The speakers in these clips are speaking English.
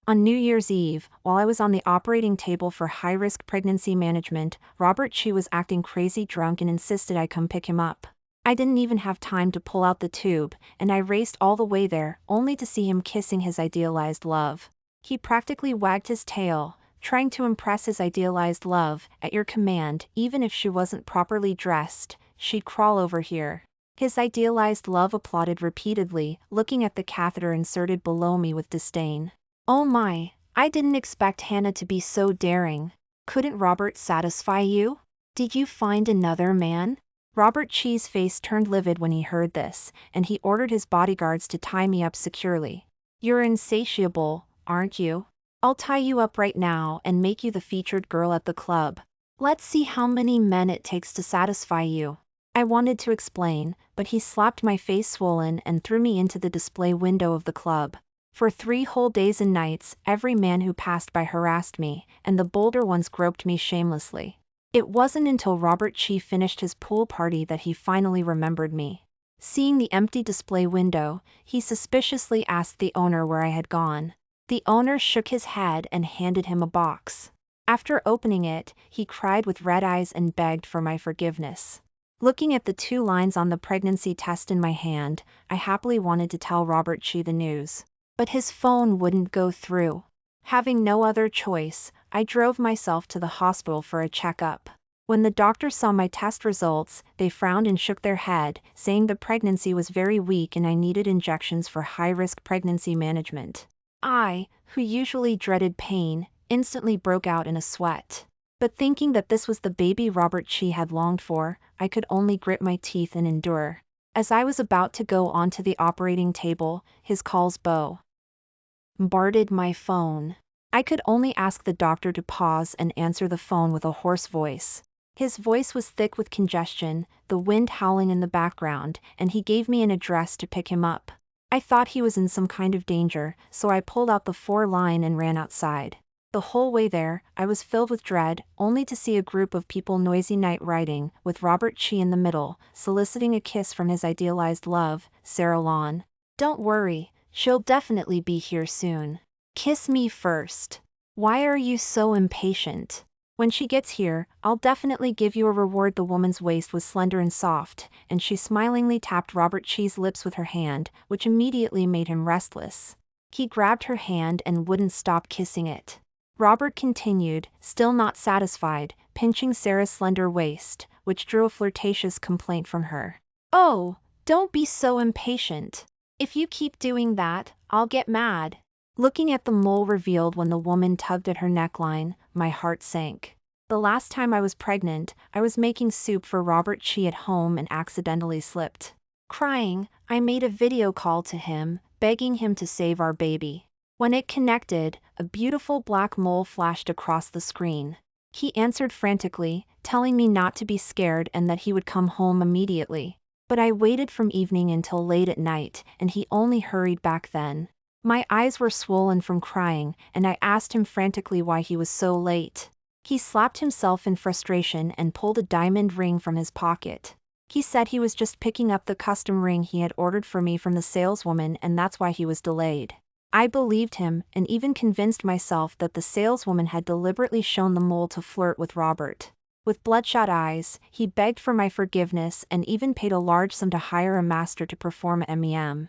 On New Year's Eve, while I was on the operating table for high-risk pregnancy management, Robert Chi was acting crazy drunk and insisted I come pick him up. I didn't even have time to pull out the tube, and I raced all the way there, only to see him kissing his idealized love. He practically wagged his tail, trying to impress his idealized love. At your command, even if she wasn't properly dressed, she'd crawl over here. His idealized love applauded repeatedly, looking at the catheter inserted below me with disdain. Oh my, I didn't expect Hannah to be so daring. Couldn't Robert satisfy you? Did you find another man? Robert Chi's face turned livid when he heard this, and he ordered his bodyguards to tie me up securely. You're insatiable, aren't you? I'll tie you up right now and make you the featured girl at the club. Let's see how many men it takes to satisfy you. I wanted to explain, but he slapped my face swollen and threw me into the display window of the club. For 3 whole days and nights, every man who passed by harassed me, and the bolder ones groped me shamelessly. It wasn't until Robert Chi finished his pool party that he finally remembered me. Seeing the empty display window, he suspiciously asked the owner where I had gone. The owner shook his head and handed him a box. After opening it, he cried with red eyes and begged for my forgiveness. Looking at the 2 lines on the pregnancy test in my hand, I happily wanted to tell Robert Chi the news. But his phone wouldn't go through. Having no other choice, I drove myself to the hospital for a checkup. When the doctors saw my test results, they frowned and shook their head, saying the pregnancy was very weak and I needed injections for high-risk pregnancy management. I, who usually dreaded pain, instantly broke out in a sweat. But thinking that this was the baby Robert Chi had longed for, I could only grit my teeth and endure. As I was about to go onto the operating table, his calls bombarded my phone. I could only ask the doctor to pause and answer the phone with a hoarse voice. His voice was thick with congestion, the wind howling in the background, and he gave me an address to pick him up. I thought he was in some kind of danger, so I pulled out the 4-line and ran outside. The whole way there, I was filled with dread, only to see a group of people noisy night riding, with Robert Chi in the middle, soliciting a kiss from his idealized love, Sarah Lawn. Don't worry, she'll definitely be here soon. Kiss me first. Why are you so impatient? When she gets here, I'll definitely give you a reward. The woman's waist was slender and soft, and she smilingly tapped Robert Chi's lips with her hand, which immediately made him restless. He grabbed her hand and wouldn't stop kissing it. Robert continued, still not satisfied, pinching Sarah's slender waist, which drew a flirtatious complaint from her. Oh, don't be so impatient. If you keep doing that, I'll get mad. Looking at the mole revealed when the woman tugged at her neckline, my heart sank. The last time I was pregnant, I was making soup for Robert Chi at home and accidentally slipped. Crying, I made a video call to him, begging him to save our baby. When it connected, a beautiful black mole flashed across the screen. He answered frantically, telling me not to be scared and that he would come home immediately. But I waited from evening until late at night, and he only hurried back then. My eyes were swollen from crying, and I asked him frantically why he was so late. He slapped himself in frustration and pulled a diamond ring from his pocket. He said he was just picking up the custom ring he had ordered for me from the saleswoman and that's why he was delayed. I believed him, and even convinced myself that the saleswoman had deliberately shown the mole to flirt with Robert. With bloodshot eyes, he begged for my forgiveness and even paid a large sum to hire a master to perform MEM.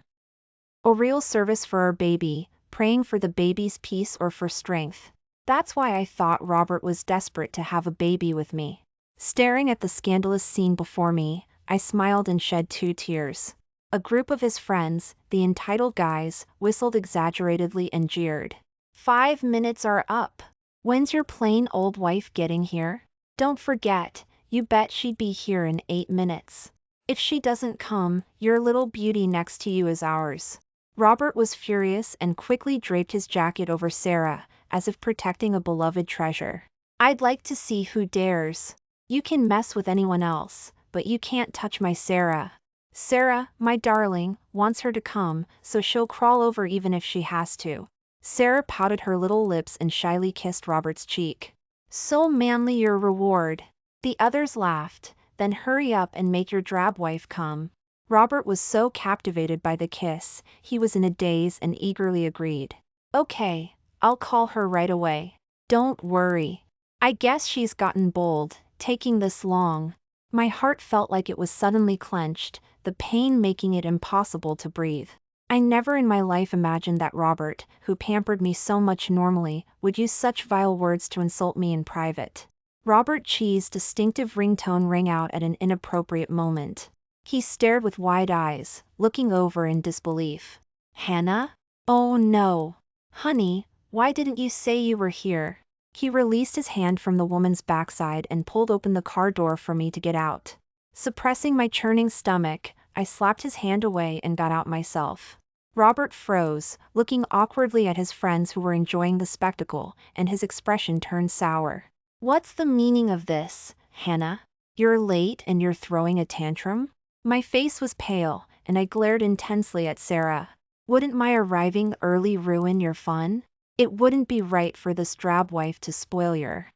Oral service for our baby, praying for the baby's peace or for strength. That's why I thought Robert was desperate to have a baby with me. Staring at the scandalous scene before me, I smiled and shed 2 tears. A group of his friends, the entitled guys, whistled exaggeratedly and jeered. 5 minutes are up. When's your plain old wife getting here? Don't forget, you bet she'd be here in 8 minutes. If she doesn't come, your little beauty next to you is ours. Robert was furious and quickly draped his jacket over Sarah, as if protecting a beloved treasure. I'd like to see who dares. You can mess with anyone else, but you can't touch my Sarah. Sarah, my darling, wants her to come, so she'll crawl over even if she has to. Sarah pouted her little lips and shyly kissed Robert's cheek. So manly your reward. The others laughed. Then hurry up and make your drab wife come. Robert was so captivated by the kiss, he was in a daze and eagerly agreed. Okay, I'll call her right away. Don't worry. I guess she's gotten bold, taking this long. My heart felt like it was suddenly clenched, the pain making it impossible to breathe. I never in my life imagined that Robert, who pampered me so much normally, would use such vile words to insult me in private. Robert Chi's distinctive ringtone rang out at an inappropriate moment. He stared with wide eyes, looking over in disbelief. Hannah? Oh no. Honey, why didn't you say you were here? He released his hand from the woman's backside and pulled open the car door for me to get out. Suppressing my churning stomach, I slapped his hand away and got out myself. Robert froze, looking awkwardly at his friends who were enjoying the spectacle, and his expression turned sour. What's the meaning of this, Hannah? You're late and you're throwing a tantrum? My face was pale, and I glared intensely at Sarah. Wouldn't my arriving early ruin your fun? It wouldn't be right for this drab wife to spoil your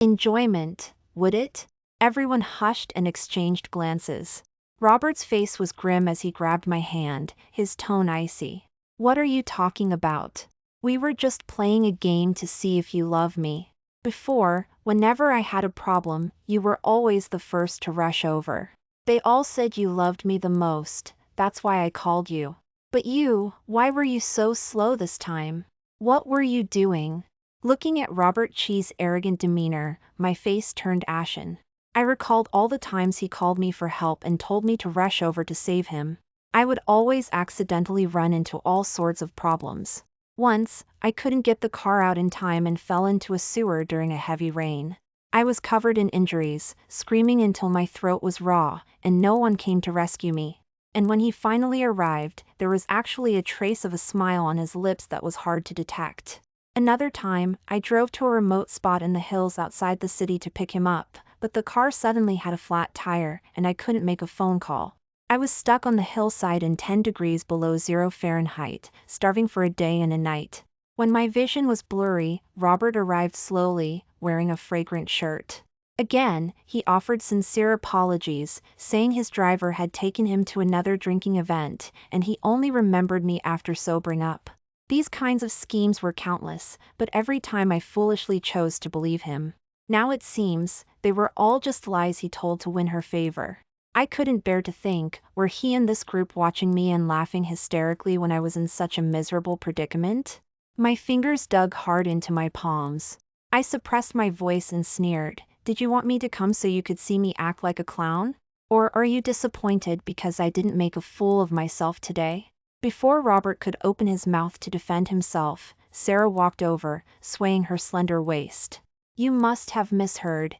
enjoyment, would it? Everyone hushed and exchanged glances. Robert's face was grim as he grabbed my hand, his tone icy. What are you talking about? We were just playing a game to see if you love me. Before, whenever I had a problem, you were always the first to rush over. They all said you loved me the most, that's why I called you. But you, why were you so slow this time? What were you doing? Looking at Robert Chi's arrogant demeanor, my face turned ashen. I recalled all the times he called me for help and told me to rush over to save him. I would always accidentally run into all sorts of problems. Once, I couldn't get the car out in time and fell into a sewer during a heavy rain. I was covered in injuries, screaming until my throat was raw, and no one came to rescue me. And when he finally arrived, there was actually a trace of a smile on his lips that was hard to detect. Another time, I drove to a remote spot in the hills outside the city to pick him up, but the car suddenly had a flat tire, and I couldn't make a phone call. I was stuck on the hillside in 10 degrees below 0 Fahrenheit, starving for a day and a night. When my vision was blurry, Robert arrived slowly, wearing a fragrant shirt. Again, he offered sincere apologies, saying his driver had taken him to another drinking event, and he only remembered me after sobering up. These kinds of schemes were countless, but every time I foolishly chose to believe him. Now it seems, they were all just lies he told to win her favor. I couldn't bear to think, were he and this group watching me and laughing hysterically when I was in such a miserable predicament? My fingers dug hard into my palms. I suppressed my voice and sneered. Did you want me to come so you could see me act like a clown? Or are you disappointed because I didn't make a fool of myself today? Before Robert could open his mouth to defend himself, Sarah walked over, swaying her slender waist. You must have misheard,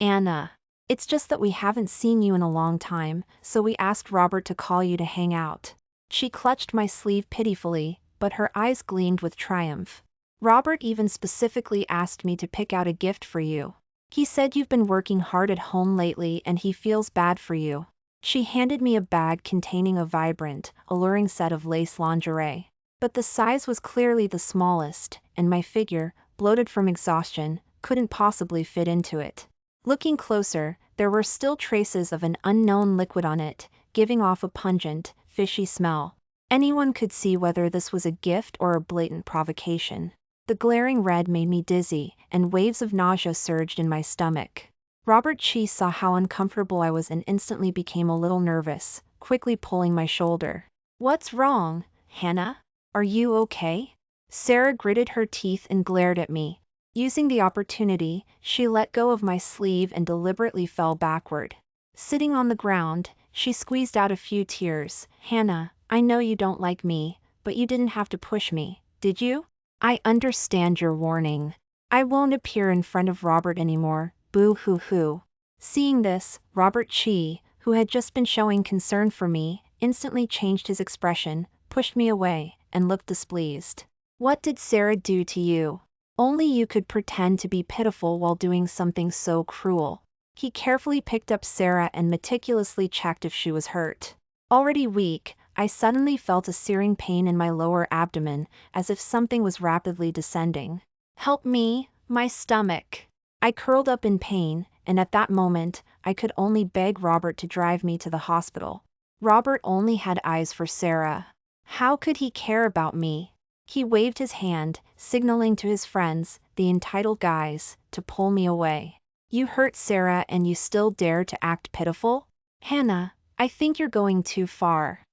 Anna. It's just that we haven't seen you in a long time, so we asked Robert to call you to hang out. She clutched my sleeve pitifully, but her eyes gleamed with triumph. Robert even specifically asked me to pick out a gift for you. He said you've been working hard at home lately and he feels bad for you. She handed me a bag containing a vibrant, alluring set of lace lingerie. But the size was clearly the smallest, and my figure, bloated from exhaustion, couldn't possibly fit into it. Looking closer, there were still traces of an unknown liquid on it, giving off a pungent, fishy smell. Anyone could see whether this was a gift or a blatant provocation. The glaring red made me dizzy, and waves of nausea surged in my stomach. Robert Chi saw how uncomfortable I was and instantly became a little nervous, quickly pulling my shoulder. What's wrong, Hannah? Are you okay? Sarah gritted her teeth and glared at me. Using the opportunity, she let go of my sleeve and deliberately fell backward. Sitting on the ground, she squeezed out a few tears. Hannah, I know you don't like me, but you didn't have to push me, did you? I understand your warning. I won't appear in front of Robert anymore, boo-hoo-hoo. Seeing this, Robert Chi, who had just been showing concern for me, instantly changed his expression, pushed me away, and looked displeased. What did Sarah do to you? Only you could pretend to be pitiful while doing something so cruel. He carefully picked up Sarah and meticulously checked if she was hurt. Already weak, I suddenly felt a searing pain in my lower abdomen, as if something was rapidly descending. Help me, my stomach. I curled up in pain, and at that moment, I could only beg Robert to drive me to the hospital. Robert only had eyes for Sarah. How could he care about me? He waved his hand, signaling to his friends, the entitled guys, to pull me away. You hurt Sarah and you still dare to act pitiful? Hannah, I think you're going too far.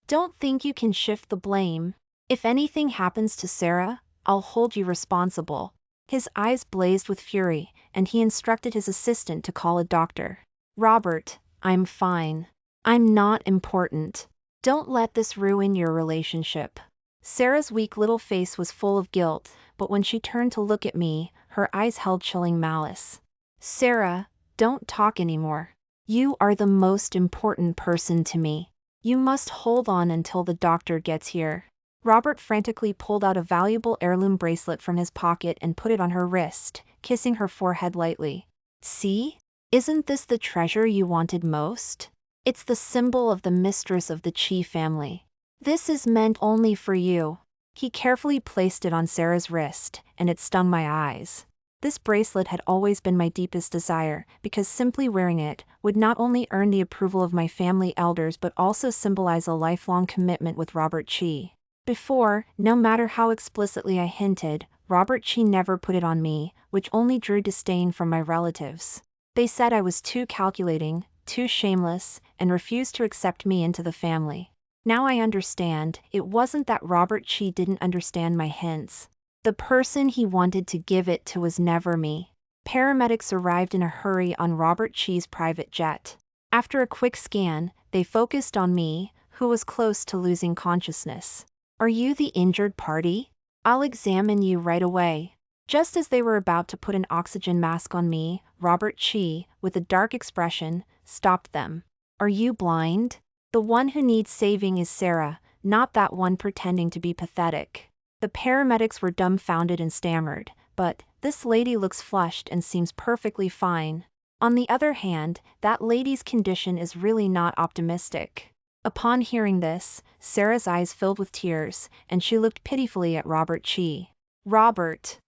Don't think you can shift the blame. If anything happens to Sarah, I'll hold you responsible. His eyes blazed with fury, and he instructed his assistant to call a doctor. Robert, I'm fine. I'm not important. Don't let this ruin your relationship. Sarah's weak little face was full of guilt, but when she turned to look at me, her eyes held chilling malice. Sarah, don't talk anymore. You are the most important person to me. You must hold on until the doctor gets here. Robert frantically pulled out a valuable heirloom bracelet from his pocket and put it on her wrist, kissing her forehead lightly. See? Isn't this the treasure you wanted most? It's the symbol of the mistress of the Chi family. This is meant only for you. He carefully placed it on Sarah's wrist, and it stung my eyes. This bracelet had always been my deepest desire, because simply wearing it would not only earn the approval of my family elders but also symbolize a lifelong commitment with Robert Chi. Before, no matter how explicitly I hinted, Robert Chi never put it on me, which only drew disdain from my relatives. They said I was too calculating, too shameless, and refused to accept me into the family. Now I understand, it wasn't that Robert Chi didn't understand my hints. The person he wanted to give it to was never me. Paramedics arrived in a hurry on Robert Chi's private jet. After a quick scan, they focused on me, who was close to losing consciousness. Are you the injured party? I'll examine you right away. Just as they were about to put an oxygen mask on me, Robert Chi, with a dark expression, stopped them. Are you blind? The one who needs saving is Sarah, not that one pretending to be pathetic. The paramedics were dumbfounded and stammered, but this lady looks flushed and seems perfectly fine. On the other hand, that lady's condition is really not optimistic. Upon hearing this, Sarah's eyes filled with tears, and she looked pitifully at Robert Chi. Robert.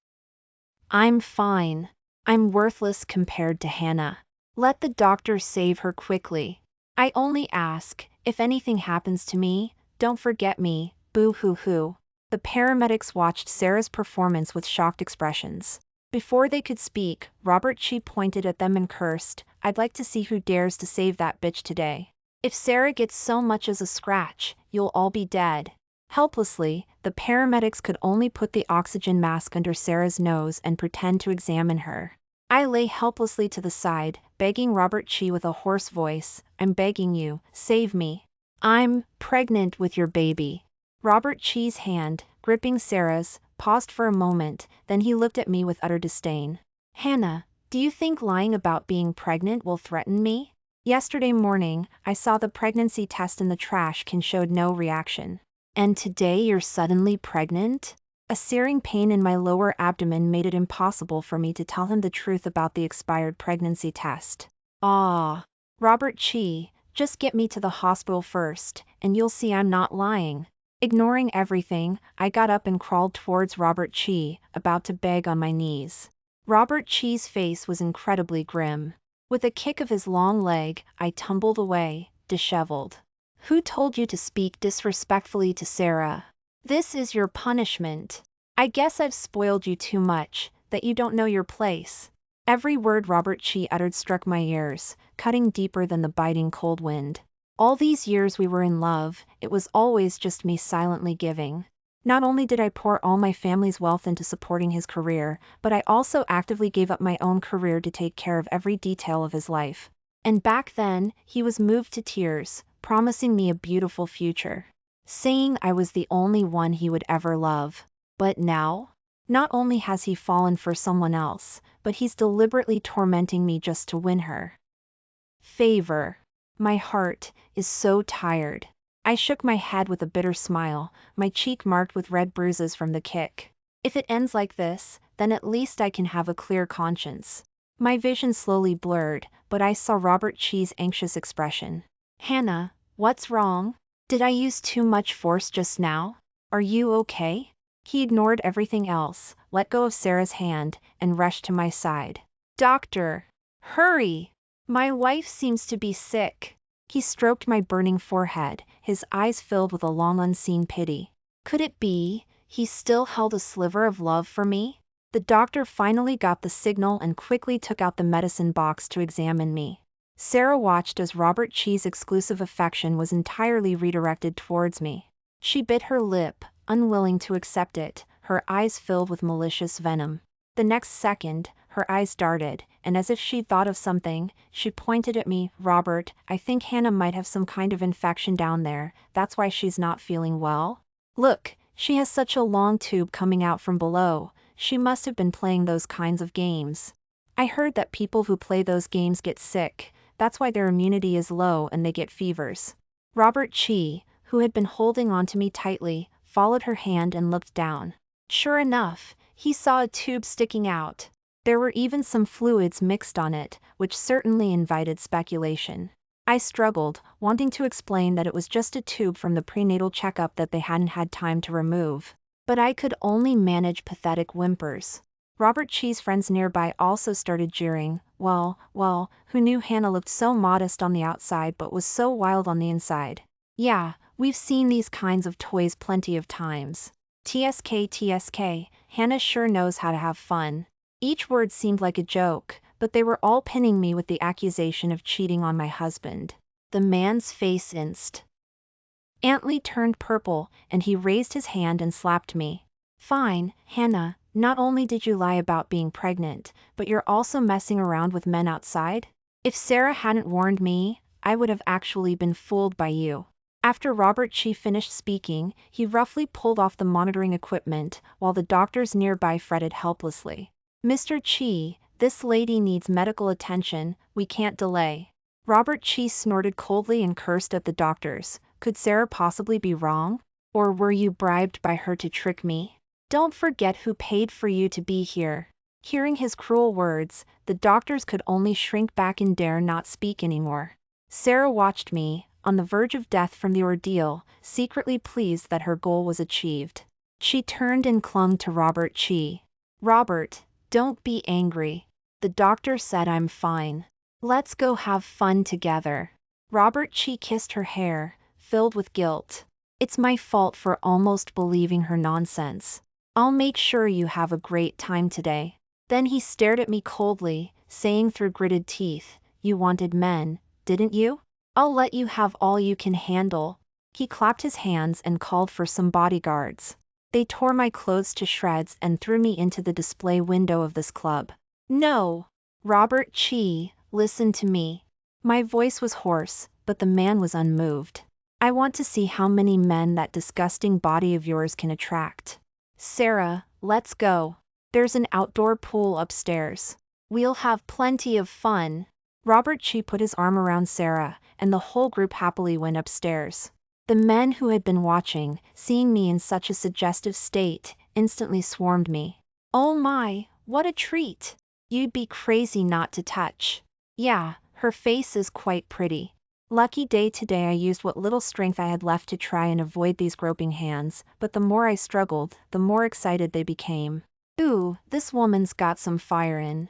I'm fine. I'm worthless compared to Hannah. Let the doctor save her quickly. I only ask, if anything happens to me, don't forget me, boo-hoo-hoo. The paramedics watched Sarah's performance with shocked expressions. Before they could speak, Robert Chi pointed at them and cursed, I'd like to see who dares to save that bitch today. If Sarah gets so much as a scratch, you'll all be dead. Helplessly, the paramedics could only put the oxygen mask under Sarah's nose and pretend to examine her. I lay helplessly to the side, begging Robert Chi with a hoarse voice, I'm begging you, save me. I'm pregnant with your baby. Robert Chi's hand, gripping Sarah's, paused for a moment, then he looked at me with utter disdain. Hannah, do you think lying about being pregnant will threaten me? Yesterday morning, I saw the pregnancy test in the trash can showed no reaction. And today you're suddenly pregnant? A searing pain in my lower abdomen made it impossible for me to tell him the truth about the expired pregnancy test. Ah, Robert Chi, just get me to the hospital first, and you'll see I'm not lying. Ignoring everything, I got up and crawled towards Robert Chi, about to beg on my knees. Robert Chi's face was incredibly grim. With a kick of his long leg, I tumbled away, disheveled. Who told you to speak disrespectfully to Sarah? This is your punishment. I guess I've spoiled you too much, that you don't know your place. Every word Robert Chi uttered struck my ears, cutting deeper than the biting cold wind. All these years we were in love, it was always just me silently giving. Not only did I pour all my family's wealth into supporting his career, but I also actively gave up my own career to take care of every detail of his life. And back then, he was moved to tears, promising me a beautiful future, saying I was the only one he would ever love. But now? Not only has he fallen for someone else, but he's deliberately tormenting me just to win her favor. My heart is so tired. I shook my head with a bitter smile, my cheek marked with red bruises from the kick. If it ends like this, then at least I can have a clear conscience. My vision slowly blurred, but I saw Robert Chi's anxious expression. Hannah, what's wrong? Did I use too much force just now? Are you okay? He ignored everything else, let go of Sarah's hand, and rushed to my side. Doctor! Hurry! My wife seems to be sick. He stroked my burning forehead, his eyes filled with a long unseen pity. Could it be he still held a sliver of love for me? The doctor finally got the signal and quickly took out the medicine box to examine me. Sarah watched as Robert Chi's exclusive affection was entirely redirected towards me. She bit her lip, unwilling to accept it, her eyes filled with malicious venom. The next second, her eyes darted, and as if she thought of something, she pointed at me. Robert, I think Hannah might have some kind of infection down there, that's why she's not feeling well. Look, she has such a long tube coming out from below, she must have been playing those kinds of games. I heard that people who play those games get sick, that's why their immunity is low and they get fevers. Robert Chi, who had been holding on to me tightly, followed her hand and looked down. Sure enough, he saw a tube sticking out. There were even some fluids mixed on it, which certainly invited speculation. I struggled, wanting to explain that it was just a tube from the prenatal checkup that they hadn't had time to remove. But I could only manage pathetic whimpers. Robert Chi's friends nearby also started jeering. Well, who knew Hannah looked so modest on the outside but was so wild on the inside? Yeah, we've seen these kinds of toys plenty of times. TSK, Hannah sure knows how to have fun. Each word seemed like a joke, but they were all pinning me with the accusation of cheating on my husband. The man's face instantly turned purple, and he raised his hand and slapped me. Fine, Hannah, not only did you lie about being pregnant, but you're also messing around with men outside? If Sarah hadn't warned me, I would have actually been fooled by you. After Robert Chi finished speaking, he roughly pulled off the monitoring equipment, while the doctors nearby fretted helplessly. Mr. Chi, this lady needs medical attention, we can't delay. Robert Chi snorted coldly and cursed at the doctors. Could Sarah possibly be wrong? Or were you bribed by her to trick me? Don't forget who paid for you to be here. Hearing his cruel words, the doctors could only shrink back and dare not speak anymore. Sarah watched me, on the verge of death from the ordeal, secretly pleased that her goal was achieved. She turned and clung to Robert Chi. Robert, don't be angry. The doctor said I'm fine. Let's go have fun together. Robert Chi kissed her hair, filled with guilt. It's my fault for almost believing her nonsense. I'll make sure you have a great time today. Then he stared at me coldly, saying through gritted teeth, you wanted men, didn't you? I'll let you have all you can handle. He clapped his hands and called for some bodyguards. They tore my clothes to shreds and threw me into the display window of this club. No! Robert Chi, listen to me. My voice was hoarse, but the man was unmoved. I want to see how many men that disgusting body of yours can attract. Sarah, let's go. There's an outdoor pool upstairs. We'll have plenty of fun. Robert Chi put his arm around Sarah, and the whole group happily went upstairs. The men who had been watching, seeing me in such a suggestive state, instantly swarmed me. Oh my, what a treat! You'd be crazy not to touch. Yeah, her face is quite pretty. Lucky day today I used what little strength I had left to try and avoid these groping hands, but the more I struggled, the more excited they became. Ooh, this woman's got some fire in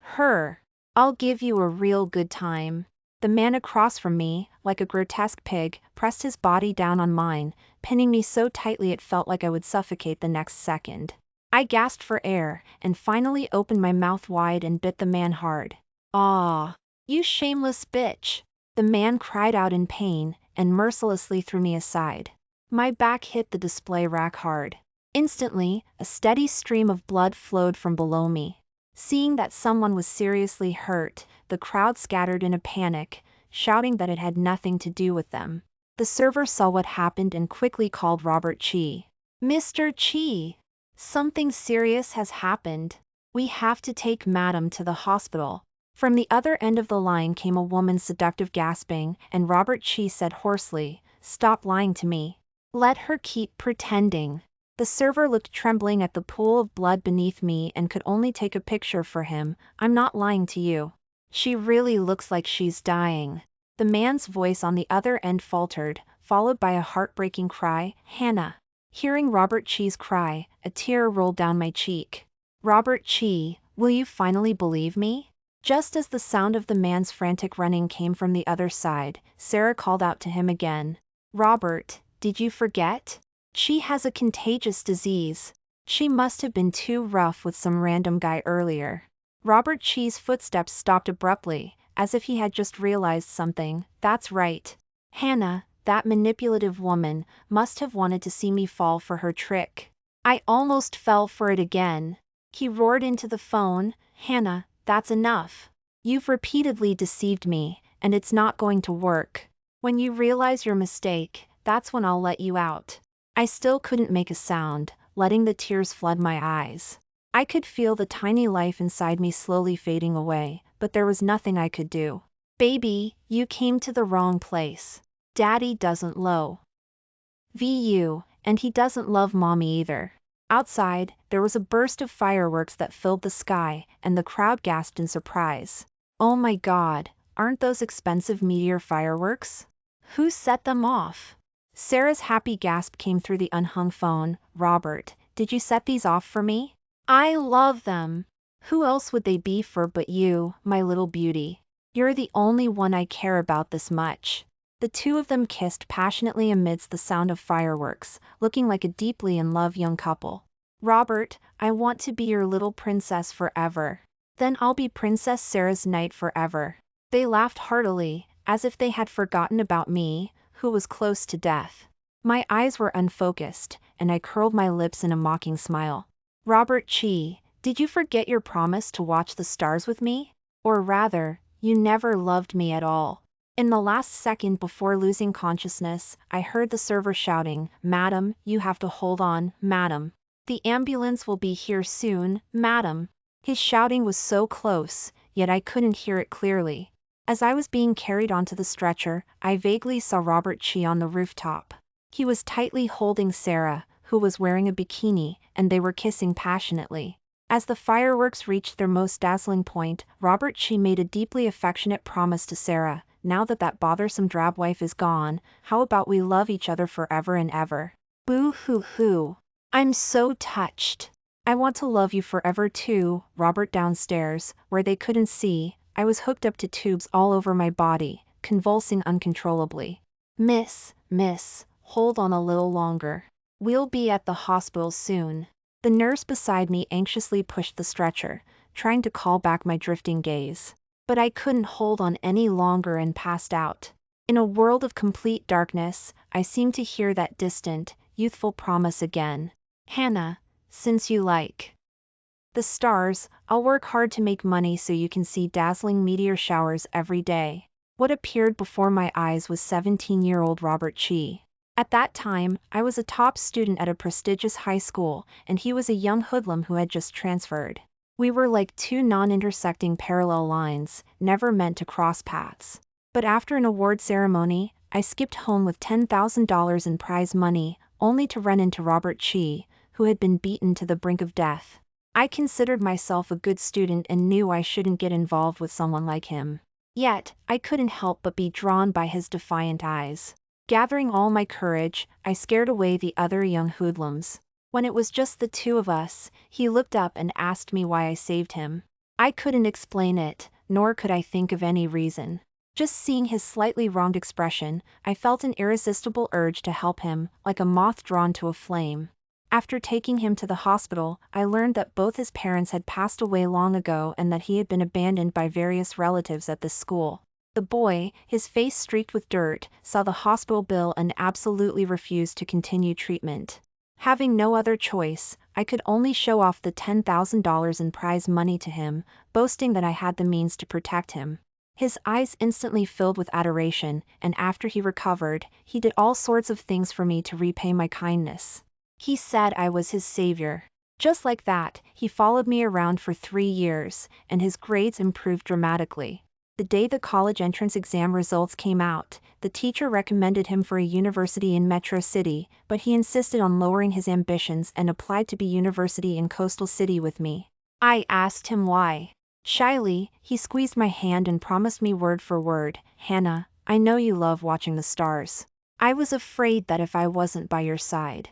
her. I'll give you a real good time. The man across from me, like a grotesque pig, pressed his body down on mine, pinning me so tightly it felt like I would suffocate the next second. I gasped for air, and finally opened my mouth wide and bit the man hard. Ah, you shameless bitch! The man cried out in pain, and mercilessly threw me aside. My back hit the display rack hard. Instantly, a steady stream of blood flowed from below me. Seeing that someone was seriously hurt, the crowd scattered in a panic, shouting that it had nothing to do with them. The server saw what happened and quickly called Robert Chi. Mr. Chi! Something serious has happened. We have to take Madam to the hospital. From the other end of the line came a woman's seductive gasping, and Robert Chi said hoarsely, Stop lying to me. Let her keep pretending. The server looked trembling at the pool of blood beneath me and could only take a picture for him. I'm not lying to you. She really looks like she's dying. The man's voice on the other end faltered, followed by a heartbreaking cry, Hannah. Hearing Robert Chi's cry, a tear rolled down my cheek. Robert Chi, will you finally believe me? Just as the sound of the man's frantic running came from the other side, Sarah called out to him again. Robert, did you forget? She has a contagious disease. She must have been too rough with some random guy earlier. Robert Chi's footsteps stopped abruptly, as if he had just realized something. That's right. Hannah, that manipulative woman, must have wanted to see me fall for her trick. I almost fell for it again. He roared into the phone, Hannah, that's enough. You've repeatedly deceived me, and it's not going to work. When you realize your mistake, that's when I'll let you out. I still couldn't make a sound, letting the tears flood my eyes. I could feel the tiny life inside me slowly fading away, but there was nothing I could do. Baby, you came to the wrong place. Daddy doesn't love you, and he doesn't love Mommy either. Outside, there was a burst of fireworks that filled the sky, and the crowd gasped in surprise. Oh my God, aren't those expensive meteor fireworks? Who set them off? Sarah's happy gasp came through the unhung phone. Robert, did you set these off for me? I love them. Who else would they be for but you, my little beauty? You're the only one I care about this much. The two of them kissed passionately amidst the sound of fireworks, looking like a deeply in love young couple. Robert, I want to be your little princess forever. Then I'll be Princess Sarah's knight forever. They laughed heartily, as if they had forgotten about me, who was close to death. My eyes were unfocused, and I curled my lips in a mocking smile. Robert Chi, did you forget your promise to watch the stars with me? Or rather, you never loved me at all. In the last second before losing consciousness, I heard the server shouting, Madam, you have to hold on, madam. The ambulance will be here soon, madam. His shouting was so close, yet I couldn't hear it clearly. As I was being carried onto the stretcher, I vaguely saw Robert Chi on the rooftop. He was tightly holding Sarah, who was wearing a bikini, and they were kissing passionately. As the fireworks reached their most dazzling point, Robert Chi made a deeply affectionate promise to Sarah. Now that bothersome drab wife is gone, how about we love each other forever and ever? Boo-hoo-hoo. I'm so touched. I want to love you forever too. Robert downstairs, where they couldn't see, I was hooked up to tubes all over my body, convulsing uncontrollably. Miss, hold on a little longer. We'll be at the hospital soon. The nurse beside me anxiously pushed the stretcher, trying to call back my drifting gaze. But I couldn't hold on any longer and passed out. In a world of complete darkness, I seemed to hear that distant, youthful promise again. Hannah, since you like the stars, I'll work hard to make money so you can see dazzling meteor showers every day. What appeared before my eyes was 17-year-old Robert Chi. At that time, I was a top student at a prestigious high school, and he was a young hoodlum who had just transferred. We were like two non-intersecting parallel lines, never meant to cross paths. But after an award ceremony, I skipped home with $10,000 in prize money, only to run into Robert Chi, who had been beaten to the brink of death. I considered myself a good student and knew I shouldn't get involved with someone like him. Yet, I couldn't help but be drawn by his defiant eyes. Gathering all my courage, I scared away the other young hoodlums. When it was just the two of us, he looked up and asked me why I saved him. I couldn't explain it, nor could I think of any reason. Just seeing his slightly wronged expression, I felt an irresistible urge to help him, like a moth drawn to a flame. After taking him to the hospital, I learned that both his parents had passed away long ago and that he had been abandoned by various relatives at this school. The boy, his face streaked with dirt, saw the hospital bill and absolutely refused to continue treatment. Having no other choice, I could only show off the $10,000 in prize money to him, boasting that I had the means to protect him. His eyes instantly filled with adoration, and after he recovered, he did all sorts of things for me to repay my kindness. He said I was his savior. Just like that, he followed me around for 3 years, and his grades improved dramatically. The day the college entrance exam results came out, the teacher recommended him for a university in Metro City, but he insisted on lowering his ambitions and applied to be university in Coastal City with me. I asked him why. Shyly, he squeezed my hand and promised me word for word, Hannah, I know you love watching the stars. I was afraid that if I wasn't by your side,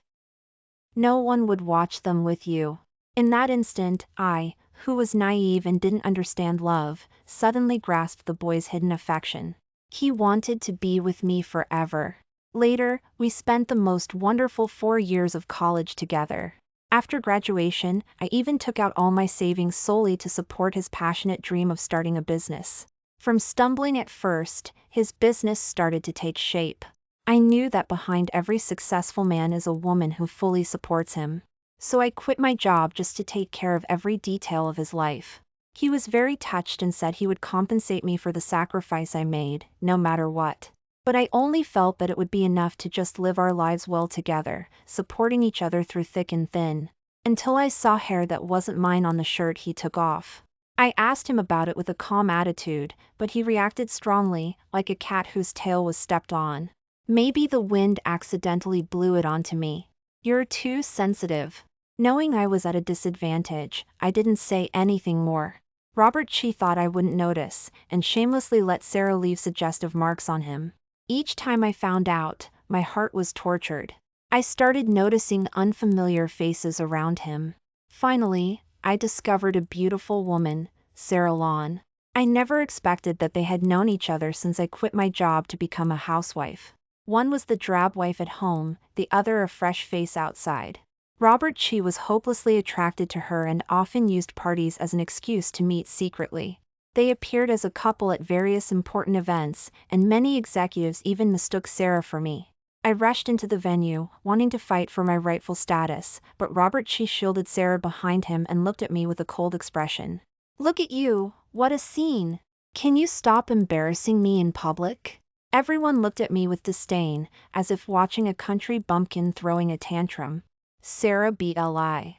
no one would watch them with you. In that instant, I, who was naive and didn't understand love, suddenly grasped the boy's hidden affection. He wanted to be with me forever. Later, we spent the most wonderful 4 years of college together. After graduation, I even took out all my savings solely to support his passionate dream of starting a business. From stumbling at first, his business started to take shape. I knew that behind every successful man is a woman who fully supports him. So I quit my job just to take care of every detail of his life. He was very touched and said he would compensate me for the sacrifice I made, no matter what. But I only felt that it would be enough to just live our lives well together, supporting each other through thick and thin. Until I saw hair that wasn't mine on the shirt he took off. I asked him about it with a calm attitude, but he reacted strongly, like a cat whose tail was stepped on. Maybe the wind accidentally blew it onto me. You're too sensitive. Knowing I was at a disadvantage, I didn't say anything more. Robert Chi thought I wouldn't notice, and shamelessly let Sarah leave suggestive marks on him. Each time I found out, my heart was tortured. I started noticing unfamiliar faces around him. Finally, I discovered a beautiful woman, Sarah Lawn. I never expected that they had known each other since I quit my job to become a housewife. One was the drab wife at home, the other a fresh face outside. Robert Chi was hopelessly attracted to her and often used parties as an excuse to meet secretly. They appeared as a couple at various important events, and many executives even mistook Sarah for me. I rushed into the venue, wanting to fight for my rightful status, but Robert Chi shielded Sarah behind him and looked at me with a cold expression. "Look at you, what a scene! Can you stop embarrassing me in public?" Everyone looked at me with disdain, as if watching a country bumpkin throwing a tantrum. Sarah BLI.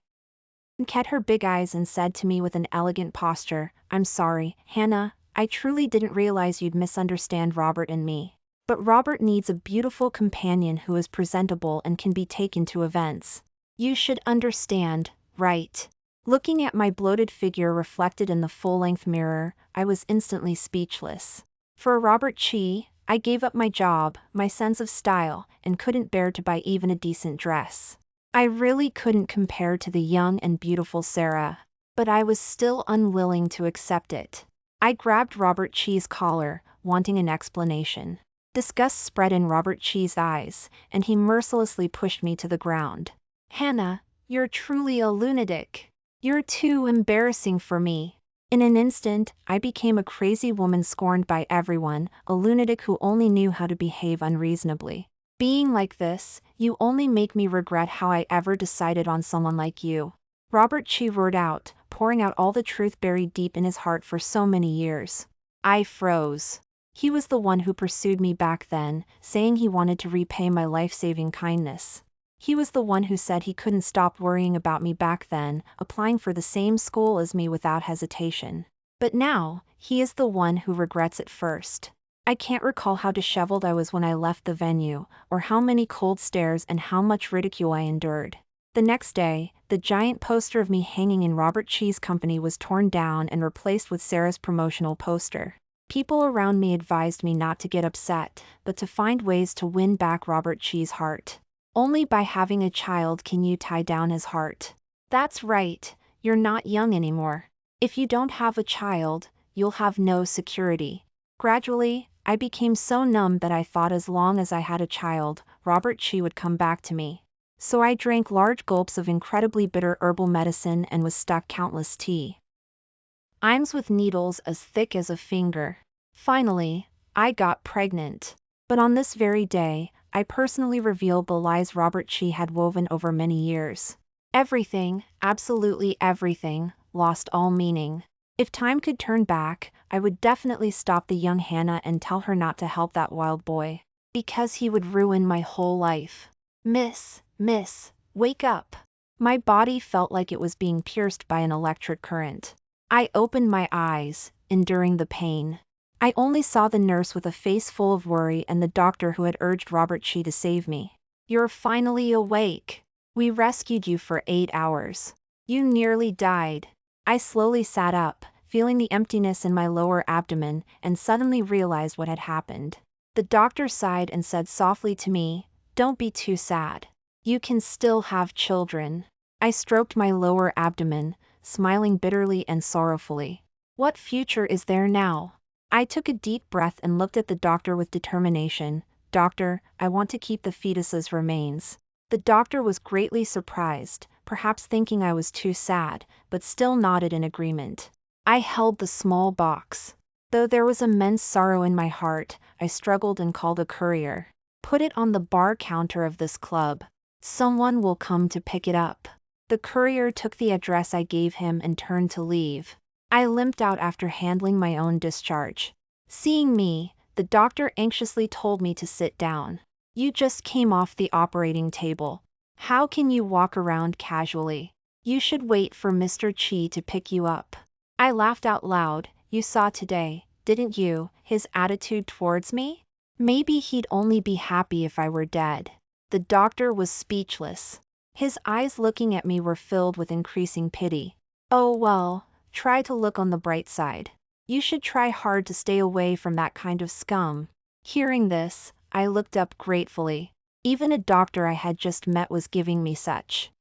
Kept her big eyes and said to me with an elegant posture, "I'm sorry, Hannah, I truly didn't realize you'd misunderstand Robert and me. But Robert needs a beautiful companion who is presentable and can be taken to events. You should understand, right?" Looking at my bloated figure reflected in the full-length mirror, I was instantly speechless. For Robert Chi, I gave up my job, my sense of style, and couldn't bear to buy even a decent dress. I really couldn't compare to the young and beautiful Sarah, but I was still unwilling to accept it. I grabbed Robert Chi's collar, wanting an explanation. Disgust spread in Robert Chi's eyes, and he mercilessly pushed me to the ground. "Hannah, you're truly a lunatic. You're too embarrassing for me." In an instant, I became a crazy woman scorned by everyone, a lunatic who only knew how to behave unreasonably. "Being like this, you only make me regret how I ever decided on someone like you," Robert Chi roared out, pouring out all the truth buried deep in his heart for so many years. I froze. He was the one who pursued me back then, saying he wanted to repay my life-saving kindness. He was the one who said he couldn't stop worrying about me back then, applying for the same school as me without hesitation. But now, he is the one who regrets it first. I can't recall how disheveled I was when I left the venue, or how many cold stares and how much ridicule I endured. The next day, the giant poster of me hanging in Robert Chi's company was torn down and replaced with Sarah's promotional poster. People around me advised me not to get upset, but to find ways to win back Robert Chi's heart. Only by having a child can you tie down his heart. That's right, you're not young anymore. If you don't have a child, you'll have no security. Gradually, I became so numb that I thought as long as I had a child, Robert Chi would come back to me. So I drank large gulps of incredibly bitter herbal medicine and was stuck countless times with needles as thick as a finger. Finally, I got pregnant. But on this very day, I personally revealed the lies Robert Chi had woven over many years. Everything, absolutely everything, lost all meaning. If time could turn back, I would definitely stop the young Hannah and tell her not to help that wild boy. Because he would ruin my whole life. Miss, wake up. My body felt like it was being pierced by an electric current. I opened my eyes, enduring the pain. I only saw the nurse with a face full of worry and the doctor who had urged Robert Chi to save me. "You're finally awake. We rescued you for 8 hours. You nearly died." I slowly sat up, feeling the emptiness in my lower abdomen, and suddenly realized what had happened. The doctor sighed and said softly to me, "Don't be too sad. You can still have children." I stroked my lower abdomen, smiling bitterly and sorrowfully. What future is there now? I took a deep breath and looked at the doctor with determination. "Doctor, I want to keep the fetus's remains." The doctor was greatly surprised, perhaps thinking I was too sad, but still nodded in agreement. I held the small box. Though there was immense sorrow in my heart, I struggled and called a courier. "Put it on the bar counter of this club. Someone will come to pick it up." The courier took the address I gave him and turned to leave. I limped out after handling my own discharge. Seeing me, the doctor anxiously told me to sit down. "You just came off the operating table. How can you walk around casually? You should wait for Mr. Chi to pick you up." I laughed out loud. "You saw today, didn't you, his attitude towards me? Maybe he'd only be happy if I were dead." The doctor was speechless. His eyes looking at me were filled with increasing pity. "Oh well, try to look on the bright side. You should try hard to stay away from that kind of scum." Hearing this, I looked up gratefully. Even a doctor I had just met was giving me such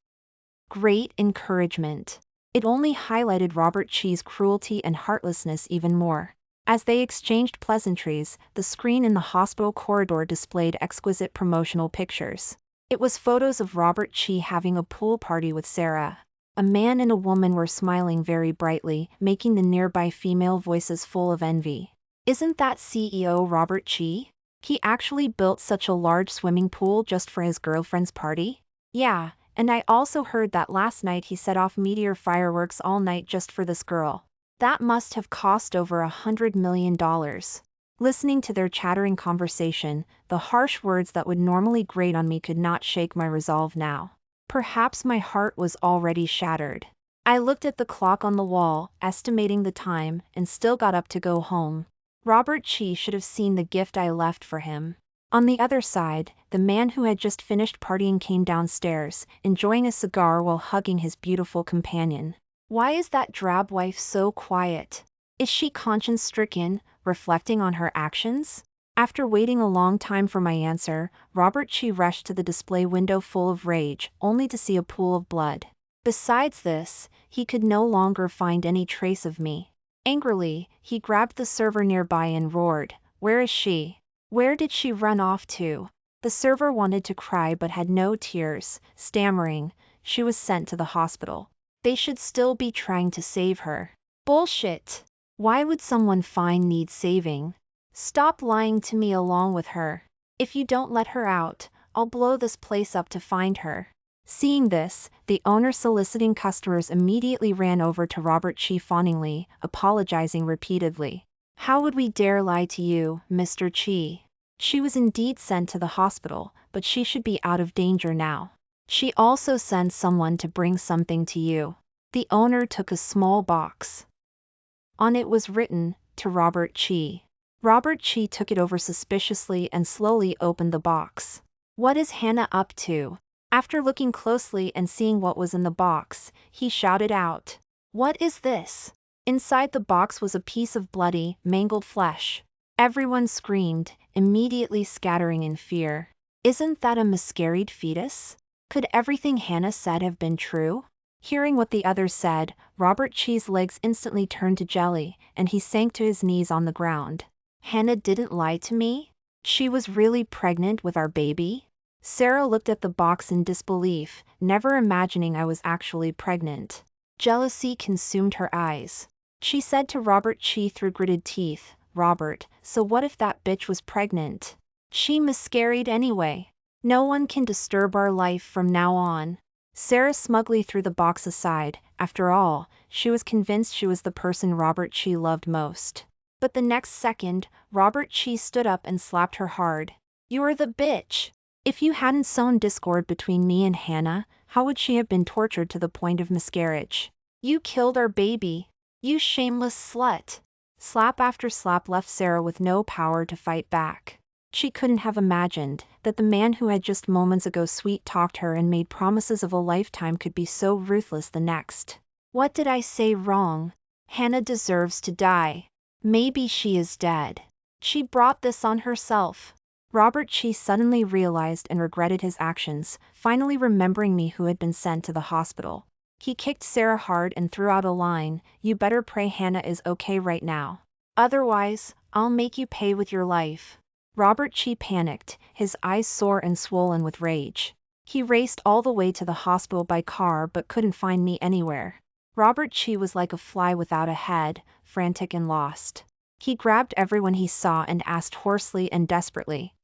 great encouragement. It only highlighted Robert Chi's cruelty and heartlessness even more. As they exchanged pleasantries, the screen in the hospital corridor displayed exquisite promotional pictures. It was photos of Robert Chi having a pool party with Sarah. A man and a woman were smiling very brightly, making the nearby female voices full of envy. "Isn't that CEO Robert Chi? He actually built such a large swimming pool just for his girlfriend's party?" "Yeah, and I also heard that last night he set off meteor fireworks all night just for this girl. That must have cost over $100 million. Listening to their chattering conversation, the harsh words that would normally grate on me could not shake my resolve now. Perhaps my heart was already shattered. I looked at the clock on the wall, estimating the time, and still got up to go home. Robert Chi should have seen the gift I left for him. On the other side, the man who had just finished partying came downstairs, enjoying a cigar while hugging his beautiful companion. Why is that drab wife so quiet? Is she conscience-stricken, reflecting on her actions? After waiting a long time for my answer, Robert Chi rushed to the display window full of rage, only to see a pool of blood. Besides this, he could no longer find any trace of me. Angrily, he grabbed the server nearby and roared, "Where is she? Where did she run off to?" The server wanted to cry but had no tears, stammering, "She was sent to the hospital. They should still be trying to save her." Bullshit! Why would someone fine need saving? Stop lying to me along with her. If you don't let her out, I'll blow this place up to find her. Seeing this, the owner soliciting customers immediately ran over to Robert Chi fawningly, apologizing repeatedly. "How would we dare lie to you, Mr. Chi? She was indeed sent to the hospital, but she should be out of danger now. She also sent someone to bring something to you." The owner took a small box. On it was written, "To Robert Chi." Robert Chi took it over suspiciously and slowly opened the box. "What is Hannah up to?" After looking closely and seeing what was in the box, he shouted out, "What is this?" Inside the box was a piece of bloody, mangled flesh. Everyone screamed, immediately scattering in fear. Isn't that a miscarried fetus? Could everything Hannah said have been true? Hearing what the others said, Robert Chi's legs instantly turned to jelly, and he sank to his knees on the ground. "Hannah didn't lie to me? She was really pregnant with our baby?" Sarah looked at the box in disbelief, never imagining I was actually pregnant. Jealousy consumed her eyes. She said to Robert Chi through gritted teeth, "Robert, so what if that bitch was pregnant? She miscarried anyway. No one can disturb our life from now on." Sarah smugly threw the box aside. After all, she was convinced she was the person Robert Chi loved most. But the next second, Robert Chi stood up and slapped her hard. "You're the bitch! If you hadn't sown discord between me and Hannah, how would she have been tortured to the point of miscarriage? You killed our baby! You shameless slut!" Slap after slap left Sarah with no power to fight back. She couldn't have imagined that the man who had just moments ago sweet-talked her and made promises of a lifetime could be so ruthless the next. What did I say wrong? Hannah deserves to die. Maybe she is dead. She brought this on herself. Robert Chi suddenly realized and regretted his actions, finally remembering me who had been sent to the hospital. He kicked Sarah hard and threw out a line, "You better pray Hannah is okay right now. Otherwise, I'll make you pay with your life." Robert Chi panicked, his eyes sore and swollen with rage. He raced all the way to the hospital by car but couldn't find me anywhere. Robert Chi was like a fly without a head, frantic and lost. He grabbed everyone he saw and asked hoarsely and desperately,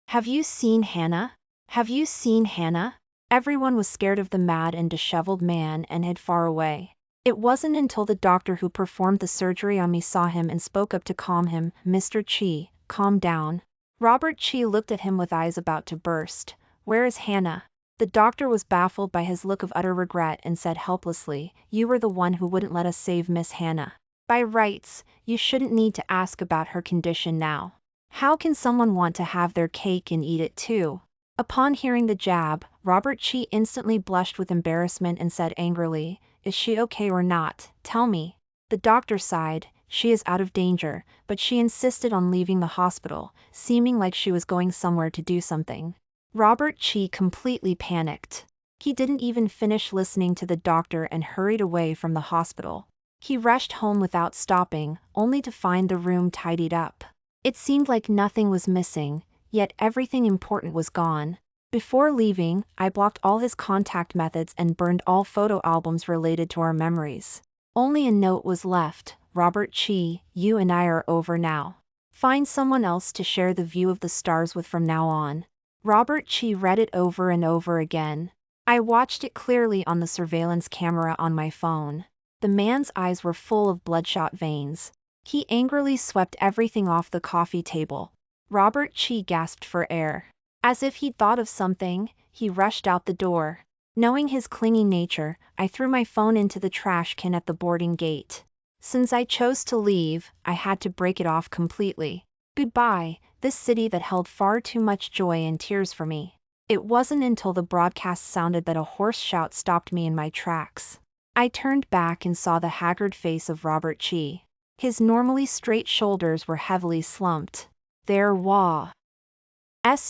"Have you seen Hannah? Have you seen Hannah?" Everyone was scared of the mad and disheveled man and hid far away. It wasn't until the doctor who performed the surgery on me saw him and spoke up to calm him. "Mr. Chi, calm down." Robert Chi looked at him with eyes about to burst. "Where is Hannah?" The doctor was baffled by his look of utter regret and said helplessly, "You were the one who wouldn't let us save Miss Hannah. By rights, you shouldn't need to ask about her condition now. How can someone want to have their cake and eat it too?" Upon hearing the jab, Robert Chi instantly blushed with embarrassment and said angrily, "Is she okay or not? Tell me." The doctor sighed. "She is out of danger, but she insisted on leaving the hospital, seeming like she was going somewhere to do something." Robert Chi completely panicked. He didn't even finish listening to the doctor and hurried away from the hospital. He rushed home without stopping, only to find the room tidied up. It seemed like nothing was missing, yet everything important was gone. Before leaving, I blocked all his contact methods and burned all photo albums related to our memories. Only a note was left: "Robert Chi, you and I are over now. Find someone else to share the view of the stars with from now on." Robert Chi read it over and over again. I watched it clearly on the surveillance camera on my phone. The man's eyes were full of bloodshot veins. He angrily swept everything off the coffee table. Robert Chi gasped for air. As if he'd thought of something, he rushed out the door. Knowing his clingy nature, I threw my phone into the trash can at the boarding gate. Since I chose to leave, I had to break it off completely. Goodbye, this city that held far too much joy and tears for me. It wasn't until the broadcast sounded that a hoarse shout stopped me in my tracks. I turned back and saw the haggard face of Robert Chi. His normally straight shoulders were heavily slumped. There was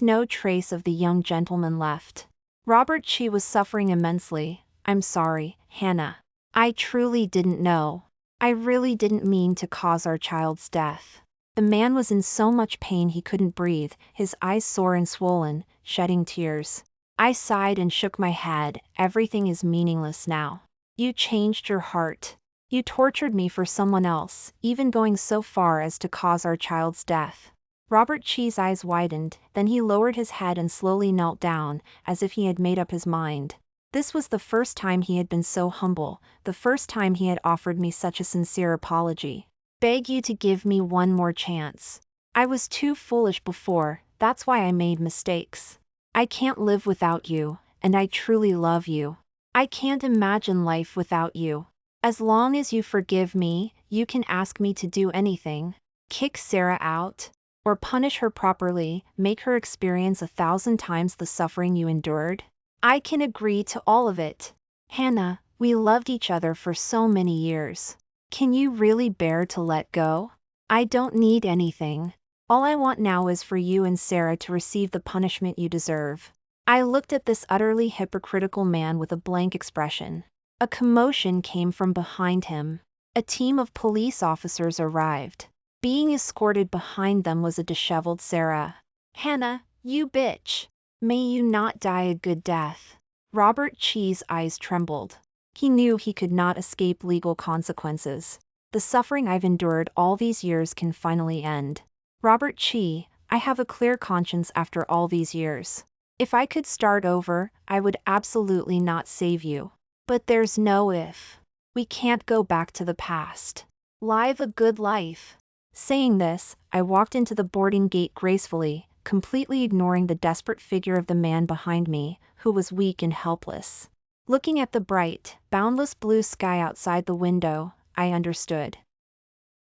no trace of the young gentleman left. Robert Chi was suffering immensely. "I'm sorry, Hannah. I truly didn't know. I really didn't mean to cause our child's death." The man was in so much pain he couldn't breathe, his eyes sore and swollen, shedding tears. I sighed and shook my head. "Everything is meaningless now. You changed your heart. You tortured me for someone else, even going so far as to cause our child's death." Robert Chi's eyes widened, then he lowered his head and slowly knelt down, as if he had made up his mind. This was the first time he had been so humble, the first time he had offered me such a sincere apology. "Beg you to give me one more chance. I was too foolish before, that's why I made mistakes. I can't live without you, and I truly love you. I can't imagine life without you. As long as you forgive me, you can ask me to do anything. Kick Sarah out, or punish her properly, make her experience 1,000 times the suffering you endured. I can agree to all of it. Hannah, we loved each other for so many years. Can you really bear to let go? I don't need anything. All I want now is for you and Sarah to receive the punishment you deserve." I looked at this utterly hypocritical man with a blank expression. A commotion came from behind him. A team of police officers arrived. Being escorted behind them was a disheveled Sarah. "Hannah, you bitch! May you not die a good death." Robert Chi's eyes trembled. He knew he could not escape legal consequences. The suffering I've endured all these years can finally end. "Robert Chi, I have a clear conscience after all these years. If I could start over, I would absolutely not save you. But there's no if. We can't go back to the past. Live a good life." Saying this, I walked into the boarding gate gracefully, completely ignoring the desperate figure of the man behind me, who was weak and helpless. Looking at the bright, boundless blue sky outside the window, I understood.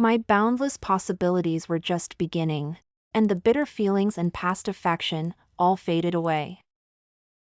My boundless possibilities were just beginning, and the bitter feelings and past affection all faded away.